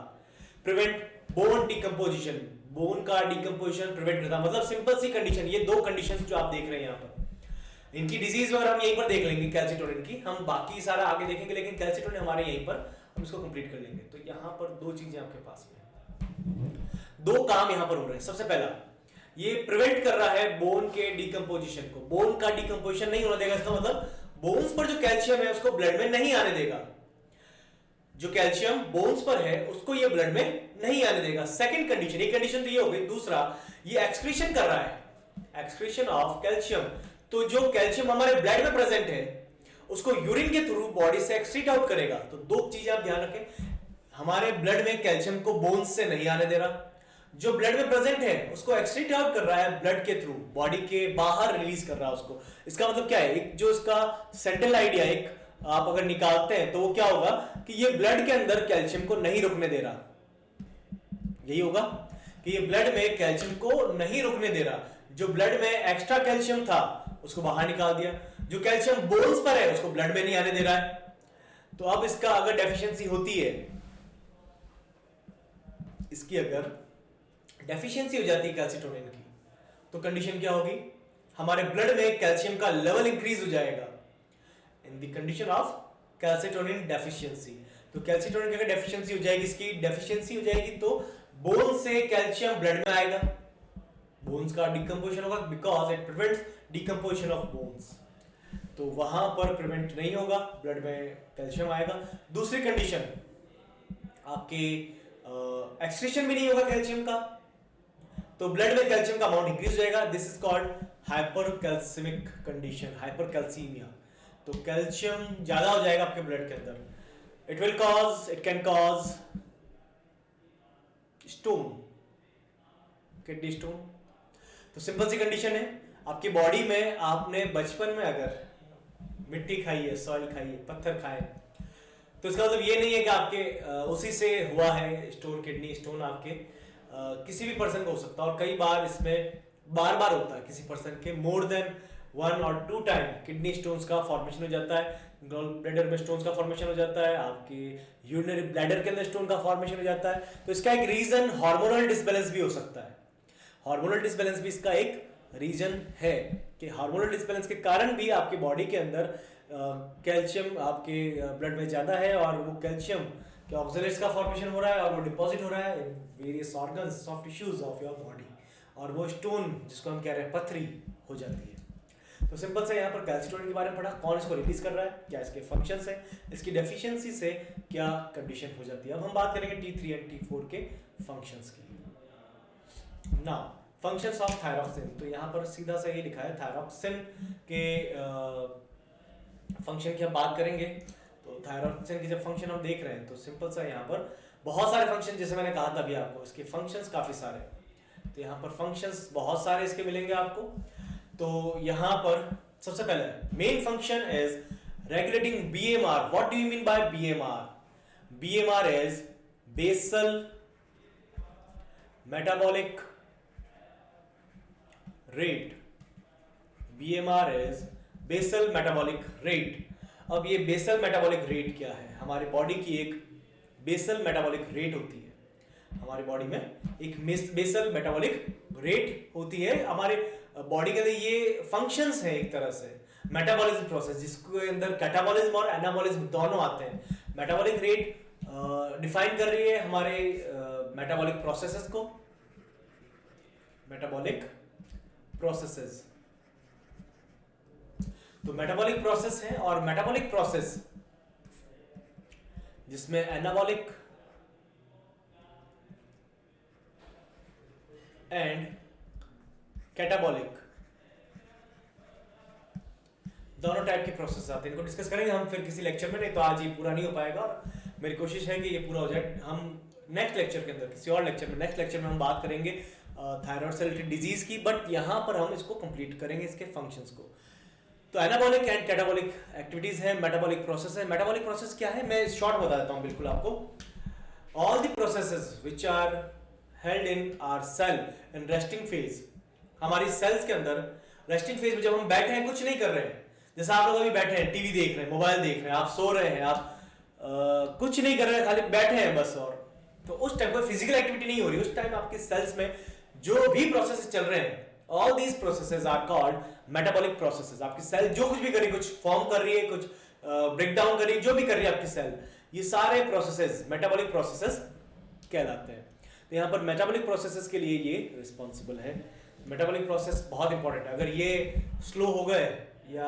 प्रिवेंट बोन डिकम्पोजिशन, बोन का डिकम्पोजिशन प्रिवेंट करता. मतलब सिंपल सी कंडीशन, ये दो कंडीशंस जो आप देख रहे हैं यहाँ पर. इनकी डिजीज वगैरह हम यहीं पर देख लेंगे कैल्सिटोनिन की, हम बाकी सारा आगे देखेंगे, लेकिन कैल्सिटोनिन हमारे यहीं पर हम इसको कंप्लीट कर लेंगे. तो यहाँ पर दो चीजें आपके पास में, दो काम यहाँ पर हो रहे हैं. सबसे पहला, ये प्रिवेंट कर रहा है बोन के डिकम्पोजिशन को. बोन का डिकम्पोजिशन नहीं होने देगा, इसका मतलब बोन्स पर जो कैल्शियम है उसको ब्लड में नहीं आने देगा. जो कैल्शियम बोन्स पर है उसको ये ब्लड में नहीं आने देगा. सेकंड कंडीशन, एक कंडीशन तो ये हो गई. दूसरा, ये एक्सक्रीशन कर रहा है, एक्सक्रीशन ऑफ कैल्शियम. तो जो कैल्शियम हमारे ब्लड में प्रेजेंट है उसको यूरिन के थ्रू बॉडी से एक्सक्रीट आउट करेगा. तो दो चीजें आप ध्यान रखें, हमारे ब्लड में कैल्शियम को बोन्स से नहीं आने दे रहा. जो ब्लड में प्रेजेंट है उसको एक्सक्रीट आउट कर रहा है ब्लड के थ्रू, बॉडी के बाहर रिलीज कर रहा है उसको। इसका मतलब क्या है, एक जो इसका सेंट्रल आइडिया एक आप अगर निकालते हैं तो वो क्या होगा कि ये ब्लड के अंदर कैल्शियम को नहीं रुकने दे रहा, यही होगा कि ये ब्लड में कैल्शियम को नहीं रुकने दे रहा। जो ब्लड में एक्स्ट्रा कैल्शियम था उसको बाहर निकाल दिया, जो कैल्शियम बोन्स पर है उसको ब्लड में नहीं आने दे रहा है। तो अब इसका अगर डेफिशिएंसी होती है, इसकी अगर डेफिशिएंसी हो जाती है कैल्सिटोनिन की, तो कंडीशन क्या होगी, हमारे ब्लड में कैल्शियम का लेवल इंक्रीज हो जाएगा in the condition of calcitonin deficiency. तो कैल्सिटोनिन की अगर डेफिशिएंसी हो जाएगी, इसकी डेफिशिएंसी हो जाएगी, तो बोन से कैल्शियम ब्लड में आएगा, बोन्स का डिकम्पोजिशन होगा because it prevents decomposition of bones. तो वहां पर प्रिवेंट नहीं होगा, ब्लड में कैल्शियम आएगा। दूसरी कंडीशन, आपके एक्सक्रीशन भी नहीं होगा कैल्शियम का, तो ब्लड में कैल्शियम का अमाउंट इंक्रीज हो जाएगा। This is called hypercalcaemic condition, hypercalcaemia. तो कैल्शियम ज्यादा हो जाएगा आपके ब्लड के अंदर, it can cause stone, kidney stone. तो सिंपल सी कंडीशन है, आपकी बॉडी में आपने बचपन में अगर मिट्टी खाई है, सॉइल खाई है, पत्थर खाए, तो इसका मतलब ये नहीं है कि आपके उसी से हुआ है स्टोन, किडनी स्टोन आपके किसी भी पर्सन को हो सकता है। और कई बार इसमें बार बार होता है किसी पर्सन के, मोर देन 1 और 2 टाइम किडनी स्टोन्स का फॉर्मेशन हो जाता है, गॉल ब्लैडर में स्टोन्स का फॉर्मेशन हो जाता है, आपकी यूरिनरी ब्लैडर के अंदर स्टोन का फॉर्मेशन हो जाता है। तो इसका एक रीजन हार्मोनल डिसबैलेंस भी हो सकता है, हार्मोनल डिसबैलेंस भी इसका एक रीजन है कि हार्मोनल डिसबैलेंस के कारण भी आपकी बॉडी के अंदर कैल्शियम आपके ब्लड में ज़्यादा है, और वो कैल्शियम के ऑक्सलेट्स का फॉर्मेशन हो रहा है और वो डिपॉजिट हो रहा है in various organs, soft tissues of your body, और वो स्टोन जिसको हम कह रहे हैं पथरी हो जाती है। तो सिंपल से यहाँ पर कैल्सिटोनिन के बारे में पढ़ा, कौन इसको रिलीज कर रहा है, क्या इसके फंक्शंस है, इसकी डेफिशिएंसी से क्या कंडीशन हो जाती है। अब हम बात करेंगे T3 एंड T4 के फंक्शंस की। नाउ फंक्शंस ऑफ थायरॉक्सिन, तो यहाँ पर सीधा सा ये लिखा है थायरॉक्सिन के फंक्शन की हम बात करेंगे। तो थायरॉक्सिन की जब फंक्शन हम देख रहे हैं तो सिंपल सा यहाँ पर बहुत सारे फंक्शन, जैसे मैंने कहा था अभी आपको, इसके फंक्शंस काफी सारे, तो यहाँ पर फंक्शंस बहुत सारे इसके मिलेंगे आपको। तो यहाँ पर सबसे पहले main function is regulating BMR. What do you mean by BMR? BMR is basal metabolic rate, BMR is basal metabolic rate. अब ये बेसल मेटाबॉलिक रेट क्या है? हमारी बॉडी की एक बेसल मेटाबॉलिक रेट होती है, हमारी बॉडी में एक बेसल मेटाबॉलिक रेट होती है। हमारे बॉडी के अंदर ये फंक्शंस हैं एक तरह से मेटाबॉलिज्म प्रोसेस, जिसके अंदर कैटाबॉलिज्म और एनाबॉलिज्म दोनों आते हैं। मेटाबॉलिक रेट डिफाइन कर रही है हमारे मेटाबॉलिक प्रोसेसेस को, मेटाबॉलिक प्रोसेसेस। तो मेटाबॉलिक प्रोसेस है, और मेटाबॉलिक प्रोसेस जिसमें एनाबॉलिक एंड कैटाबॉलिक दोनों टाइप के प्रोसेस आते हैं। इनको डिस्कस करेंगे हम फिर किसी लेक्चर में, नहीं तो आज ये पूरा नहीं हो पाएगा, और मेरी कोशिश है कि ये पूरा हो जाए। हम नेक्स्ट लेक्चर के अंदर, किसी और लेक्चर में, नेक्स्ट लेक्चर में हम बात करेंगे थायराइड से रिलेटेड डिजीज की, बट यहाँ पर हम इसको कंप्लीट करेंगे, इसके फंक्शंस को। तो एनाबॉलिक एंड कैटाबॉलिक एक्टिविटीज है, मेटाबॉलिक प्रोसेस है। मेटाबॉलिक प्रोसेस क्या है, मैं शॉर्ट बता देता हूँ बिल्कुल आपको। All the processes which are held in our cell in resting phase, हमारी सेल्स के अंदर रेस्टिंग फेज में जब हम बैठे हैं, कुछ नहीं कर रहे हैं, जैसे आप लोग अभी बैठे हैं, टीवी देख रहे हैं, मोबाइल देख रहे हैं, आप सो रहे हैं, आप कुछ नहीं कर रहे हैं, खाली बैठे हैं बस, और तो उस टाइम कोई फिजिकल एक्टिविटी नहीं हो रही, उस टाइम आपके सेल्स में जो भी प्रोसेस चल रहे हैं, all these processes are called metabolic processes. आपकी सेल जो कुछ भी कर रही है, कुछ फॉर्म कर रही है, कुछ ब्रेक डाउन कर रही है, जो भी कर रही है आपकी सेल, ये सारे प्रोसेसेस मेटाबॉलिक प्रोसेसेस कहलाते हैं। तो यहाँ पर मेटाबॉलिक प्रोसेसेस के लिए ये रिस्पॉन्सिबल है। मेटाबॉलिक प्रोसेस बहुत इंपॉर्टेंट है, अगर ये स्लो हो गए या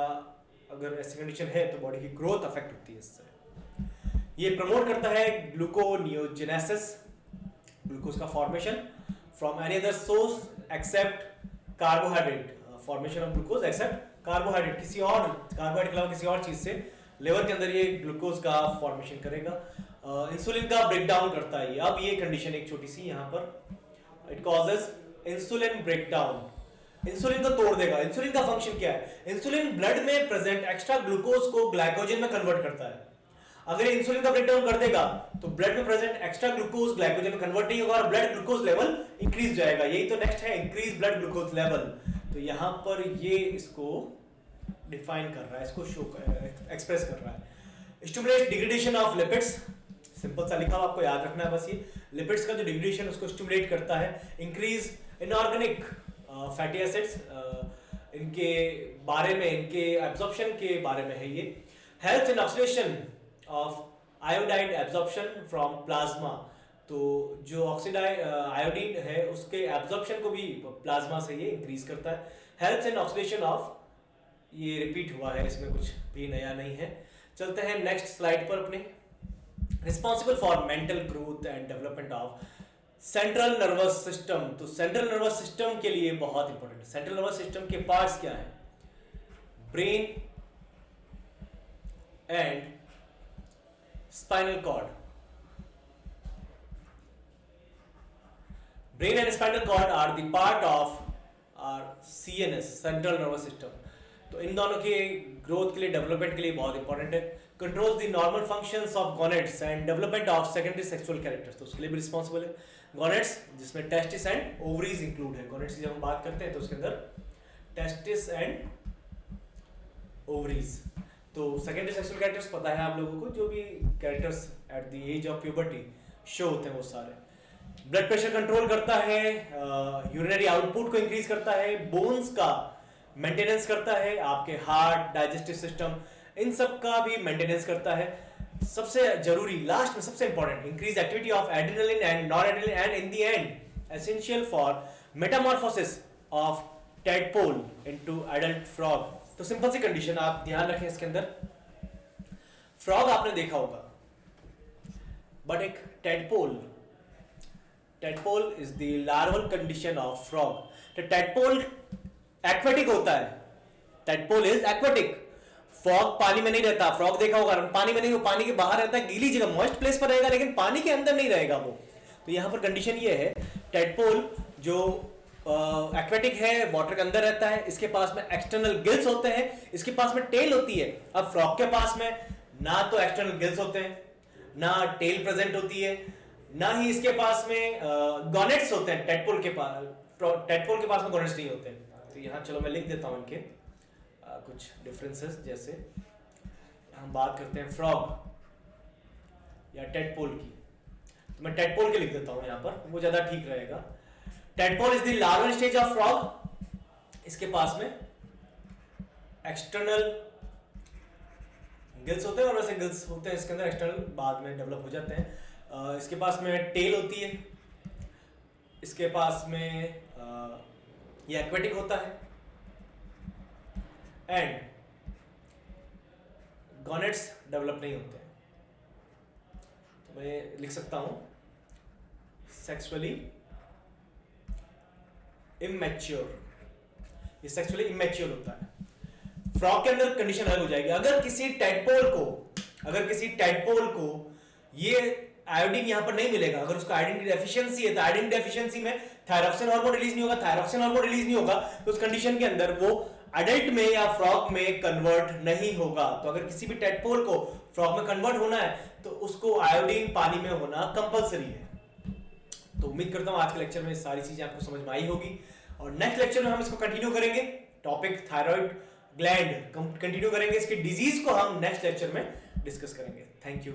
अगर ऐसी कंडीशन है तो बॉडी की ग्रोथ अफेक्ट होती है इससे। ये प्रमोट करता है ग्लूकोनियोजेनेसिस, ग्लूकोज का formation from any other source except carbohydrate, formation of glucose except carbohydrate, किसी और कार्बोहाइड्रेट के अलावा किसी और चीज से लिवर के अंदर ये ग्लूकोज का फॉर्मेशन करेगा। इंसुलिन का ब्रेक डाउन करता है ये। अब ये कंडीशन एक छोटी सी यहाँ पर it causes insulin breakdown, insulin को तोड़ देगा। इंसुलिन का फंक्शन क्या है? इंसुलिन ब्लड में प्रेजेंट एक्स्ट्रा ग्लूकोज को ग्लाइकोजन में कन्वर्ट करता है। अगर इंसुलिन का ब्रेकडाउन कर देगा तो ब्लड में प्रेजेंट एक्स्ट्रा ग्लूकोज ग्लाइकोजन में कन्वर्ट नहीं होगा और ब्लड ग्लूकोज लेवल इंक्रीज जाएगा। यही तो नेक्स्ट है, इंक्रीज ब्लड ग्लूकोज लेवल। तो यहां पर ये इसको डिफाइन कर रहा है, इसको शो एक्सप्रेस कर रहा है। Stimulate degradation of lipids, simple सा लिखा हुआ, आपको याद रखना है बस ये। लिपिड्स का जो डिग्रेडेशन उसको स्टिमुलेट करता है। इंक्रीज इनऑर्गेनिक फैटी एसिड्स, इनके बारे में, इनके एब्जॉर्प्शन के बारे में है ये। Help in oxidation of iodide absorption from plasma, तो जो ऑक्सीडाइड आयोडीन है उसके एब्जॉर्प्शन को भी प्लाज्मा से ये इंक्रीज करता है। हेल्प इन ऑक्सीडेशन ऑफ, ये रिपीट हुआ है, इसमें कुछ भी नया नहीं है। चलते हैं नेक्स्ट स्लाइड पर अपने। Responsible for mental growth and development of central nervous system, तो सेंट्रल नर्वस सिस्टम के लिए बहुत इंपॉर्टेंट है। सेंट्रल नर्वस सिस्टम के पार्ट्स क्या है? Brain and spinal cord. Brain and spinal cord are the part of our CNS, central nervous system. तो इन दोनों के ग्रोथ के लिए, डेवलपमेंट के लिए बहुत इंपॉर्टेंट है। Controls the normal functions of gonads and development of secondary sexual characters, तो उसके लिए भी रिस्पॉन्सिबल है। गॉनेट्स जिसमें टेस्टिस एंड ओवरीज इंक्लूड है। गॉनेट्स की जब हम बात करते हैं तो उसके अंदर टेस्टिस एंड ओवरीज। तो सेकेंडरी सेक्सुअल कैरेक्टर्स पता है आप लोगों को, जो भी characters at the age of puberty show होते हैं वो सारे। ब्लड प्रेशर कंट्रोल करता है, यूरिनरी आउटपुट को इंक्रीज करता है, बोन्स का मेंटेनेंस करता है, आपके हार्ट, डाइजेस्टिव सिस्टम, इन सब का भी मेंटेनेंस करता है। सबसे जरूरी, लास्ट में सबसे important, increase activity of adrenaline and noradrenaline and in the end essential for metamorphosis of tadpole into adult frog. तो सिंपल सी कंडीशन आप ध्यान रखें इसके अंदर। फ्रॉग आपने देखा होगा, बट एक tadpole, tadpole is the larval condition of frog. तो टैडपोल एक्वेटिक होता है, टैडपोल इज एक्वेटिक। फ्रॉग पानी में नहीं रहता, फ्रॉग देखा होगा, पानी में नहीं, वो पानी के बाहर रहता है, गीली जगह, मॉइस्ट प्लेस पर रहेगा, लेकिन पानी के अंदर नहीं रहेगा वो। तो यहां पर कंडीशन ये है, टैडपोल जो एक्वेटिक है, वाटर के अंदर रहता है, इसके पास में एक्सटर्नल गिल्स होते हैं, इसके पास में टेल होती है। अब फ्रॉग के पास में ना तो एक्सटर्नल गिल्स होते हैं, ना टेल प्रेजेंट होती है, ना ही इसके पास में गॉनेट्स होते हैं। टैडपोल के पास में गॉनेट्स नहीं होते हैं। तो यहाँ चलो मैं लिख देता हूँ इनके कुछ डिफरेंसेस। जैसे हम बात करते हैं फ्रॉग या टैडपोल की, तो मैं टैडपोल के लिख देता हूँ यहाँ पर, वो ज्यादा ठीक रहेगा। Tadpole is the larval stage of frog. इसके पास में एक्सटर्नल गिल्स होते हैं, और वैसे गिल्स होते हैं इसके अंदर, एक्सटर्नल बाद में डेवलप हो जाते हैं। इसके पास में टेल होती है, इसके पास में ये एक्वेटिक होता है, एंड गॉनेट्स डेवलप नहीं होते हैं। तो मैं लिख सकता हूं सेक्सुअली इमैच्योर, ये सेक्सुअली इमैच्योर होता है। फ्रॉग के अंदर कंडीशन अलग हो जाएगी। अगर किसी टैडपोल को ये आयोडीन यहां पर नहीं मिलेगा, अगर उसको आयोडीन की डेफिशिएंसी है, तो आयोडीन डेफिशिएंसी में थायरॉक्सिन हार्मोन रिलीज नहीं होगा, थायरॉक्सिन हार्मोन रिलीज नहीं होगा, तो उस कंडीशन के अंदर वो अडल्ट में या फ्रॉग में कन्वर्ट नहीं होगा। तो अगर किसी भी टैडपोल को फ्रॉग में कन्वर्ट होना है तो उसको आयोडीन पानी में होना कंपलसरी है। तो उम्मीद करता हूं आज के लेक्चर में सारी चीजें आपको समझ में आई होगी, और नेक्स्ट लेक्चर में हम इसको कंटिन्यू करेंगे। टॉपिक थायराइड ग्लैंड कंटिन्यू करेंगे, इसके डिजीज को हम नेक्स्ट लेक्चर में डिस्कस करेंगे। Thank you.